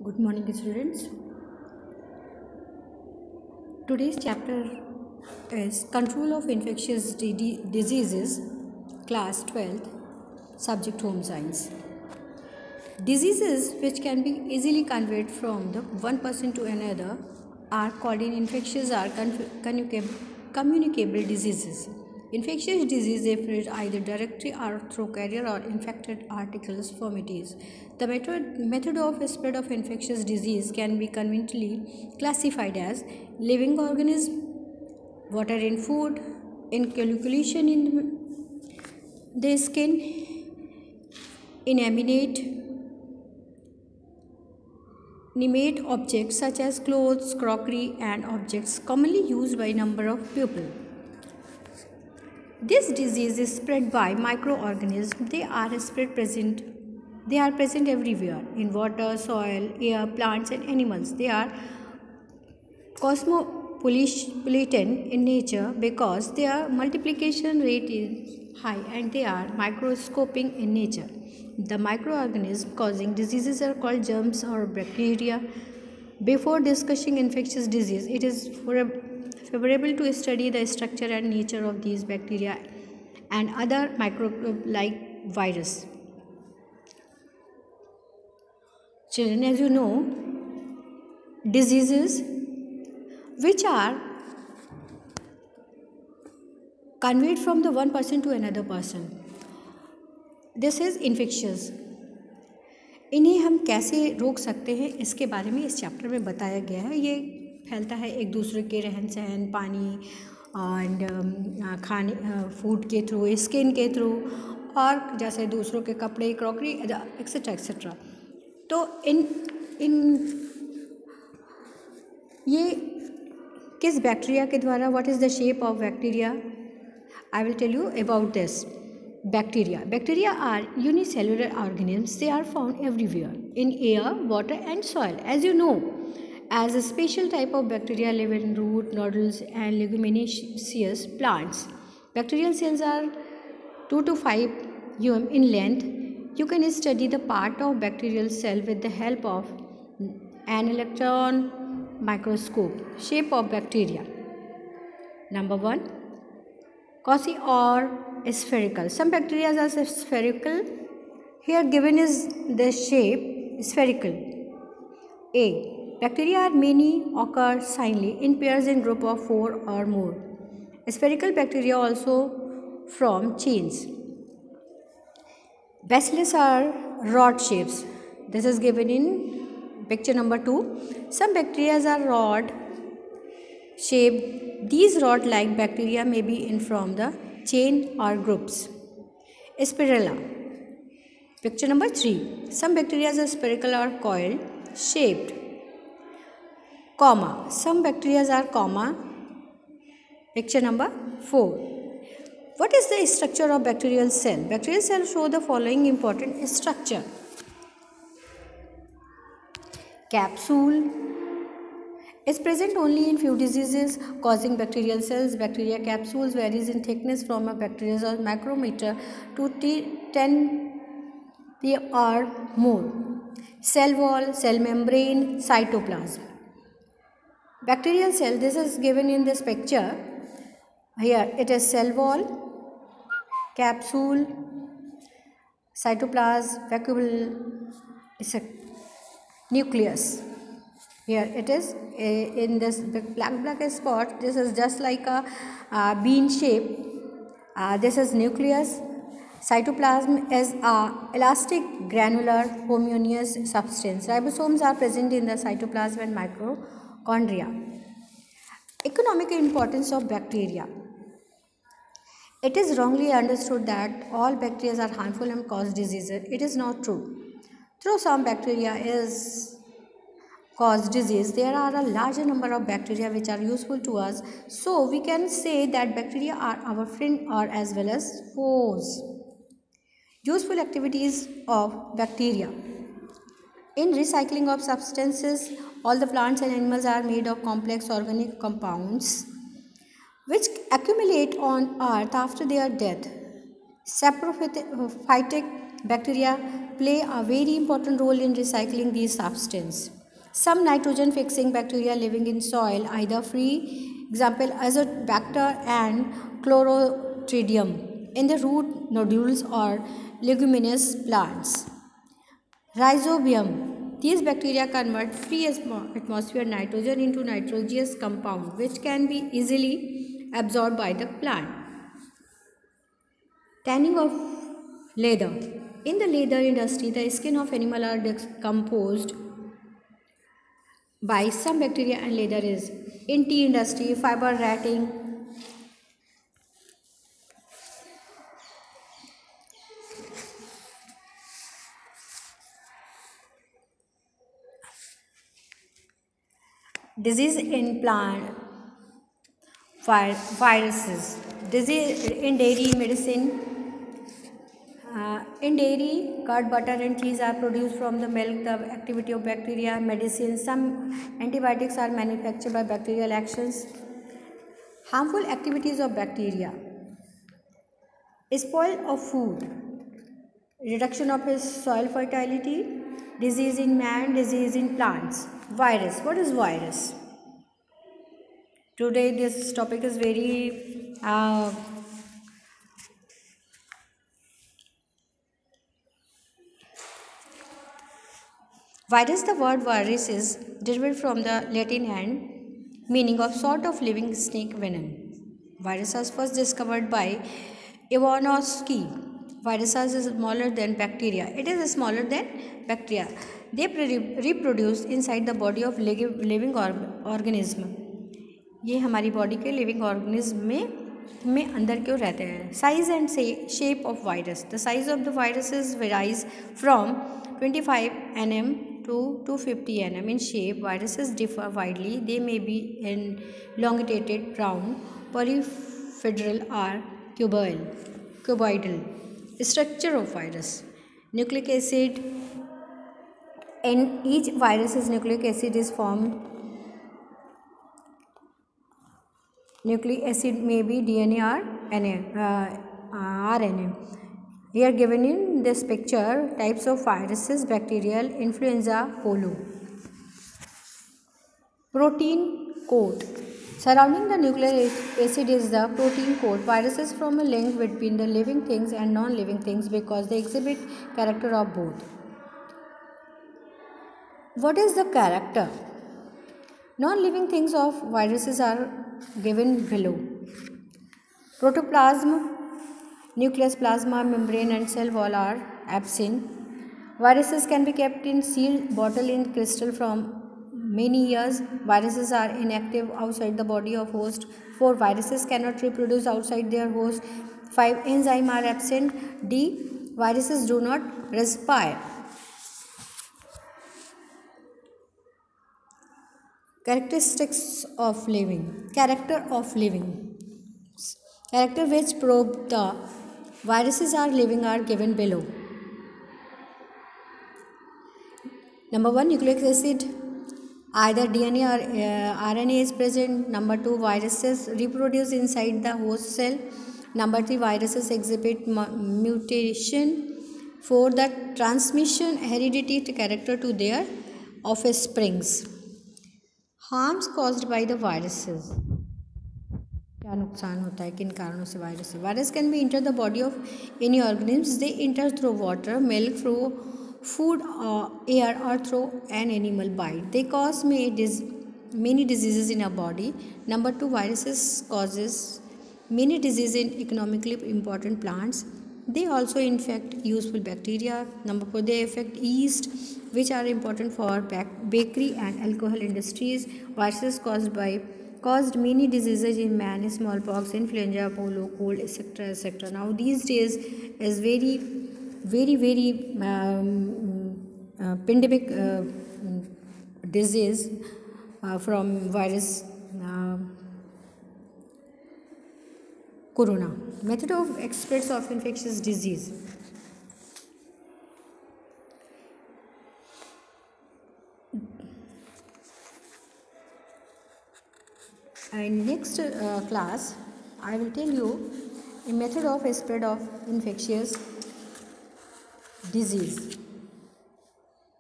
Good morning, students. Today's chapter is Control of Infectious Diseases, Class 12th, Subject Home Science. Diseases which can be easily conveyed from the one person to another are called infectious or communicable diseases. Infectious disease refers either directly or through carrier or infected articles formatives. The method of spread of infectious disease can be conventionally classified as living organism, water in food, inoculation in the skin, inanimate objects such as clothes, crockery, and objects commonly used by a number of people. This disease is spread by microorganisms. They are present everywhere in water, soil, air, plants, and animals. They are cosmopolitan in nature because their multiplication rate is high and they are microscopic in nature. The microorganisms causing diseases are called germs or bacteria. Before discussing infectious disease, it is favorable to study the structure and nature of these bacteria and other microbes like virus. Children, as you know, diseases which are conveyed from the one person to another person, this is infectious. इन्हें हम कैसे रोक सकते हैं इसके बारे में इस चैप्टर में बताया गया है. ये फैलता है एक दूसरे के रहन सहन, पानी एंड खाने फूड के थ्रू, स्किन के थ्रू, और जैसे दूसरों के कपड़े, क्रॉकरी, एक्सेट्रा एक्सेट्रा. तो इन ये किस बैक्टीरिया के द्वारा, what is the shape of bacteria? I will tell you about this. Bacteria are unicellular organisms. They are found everywhere in air, water, and soil. As you know, as a special type of bacteria live in root, nodules, and leguminaceous plants. Bacterial cells are 2 to 5 mm in length. You can study the part of bacterial cell with the help of an electron microscope. Shape of bacteria. Number 1, cozy or spherical. Some bacteria are spherical. Here given is the shape spherical. A. Bacteria are many, occur singly in pairs in group of 4 or more. Spherical bacteria also form chains. Bacillus are rod shapes. This is given in picture number 2. Some bacteria are rod shaped. These rod-like bacteria may be in from the chain or groups. Spirilla. Picture number 3. Some bacteria are spherical or coil shaped. Comma. Some bacteria are comma. Picture number 4. What is the structure of bacterial cell? Bacterial cells show the following important structure. Capsule is present only in few diseases causing bacterial cells. Bacteria capsules varies in thickness from a bacterial micrometer to 10 or more. Cell wall, cell membrane, cytoplasm. Bacterial cell, this is given in this picture. Here it is cell wall, capsule, cytoplasm, vacuole, nucleus. Here it is in this black spot. This is just like a bean shape. This is nucleus. Cytoplasm is a elastic granular homogeneous substance. Ribosomes are present in the cytoplasm and mitochondria. Economic importance of bacteria. It is wrongly understood that all bacteria are harmful and cause diseases. It is not true. Though some bacteria cause disease, there are a larger number of bacteria which are useful to us. So we can say that bacteria are our friend or as well as foes. Useful activities of bacteria. In recycling of substances, all the plants and animals are made of complex organic compounds which accumulate on earth after their death. Saprophytic Bacteria play a very important role in recycling these substances. Some nitrogen fixing bacteria living in soil either free, example azotobacter and chlorotridium in the root nodules or leguminous plants. Rhizobium. These bacteria convert free atmosphere nitrogen into nitrogenous compound which can be easily absorbed by the plant. Tanning of leather. In the leather industry, the skin of animal are decomposed by some bacteria and leather is. In tea industry, fiber ratting. Disease in plant viruses. Disease in dairy medicine. In dairy, curd, butter and cheese are produced from the milk, the activity of bacteria, medicine. Some antibiotics are manufactured by bacterial actions. Harmful activities of bacteria. Spoil of food, reduction of soil fertility, disease in man, disease in plants. Virus. What is virus? Today this topic is very virus. The word virus is derived from the Latin and meaning of sort of living snake venom. Virus was first discovered by Ivanovsky. Virus is smaller than bacteria. It is smaller than bacteria. They reproduce inside the body of living organism. ये हमारी body के living organism में अंदर क्यों रहते हैं. Size and shape of virus. The size of the viruses varies from 25 nm to 250 nm in shape. Viruses differ widely. They may be elongated, round, polyhedral or cuboidal. Structure of virus. Nucleic acid. In each virus's nucleic acid is formed. Nucleic acid may be DNA or RNA. Here given in this picture types of viruses: bacterial, influenza, polio. Protein coat. Surrounding the nucleic acid is the protein coat. Viruses form a link between the living things and non-living things because they exhibit character of both. What is the character? Non-living things of viruses are given below. Protoplasm, nucleus, plasma, membrane and cell wall are absent. Viruses can be kept in sealed bottle in crystal from many years. Viruses are inactive outside the body of host. 4. Viruses cannot reproduce outside their host. 5. Enzymes are absent. D. Viruses do not respire. Characteristics of living. Character of living. Character which prove the viruses are living are given below. Number 1, nucleic acid. Either DNA or RNA is present. Number 2, viruses reproduce inside the host cell. Number 3, viruses exhibit mutation. 4, the transmission heredity character to their offsprings. Harms caused by the viruses. क्या नुकसान होता है किन कारणों से virus है. Virus can be enter the body of any organisms. They inter through water, milk, through food, air or through an animal bite. They cause many diseases in our body. Number 2, viruses causes many diseases in economically important plants. They also infect useful bacteria. Number 4, they affect yeast which are important for bakery and alcohol industries. Viruses caused many diseases in man: smallpox, influenza, polio, cold, etc. Now these days is very pandemic disease from virus corona. Method of spread of infectious disease. In next class, I will tell you a method of spread of infectious disease.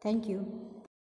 Thank you.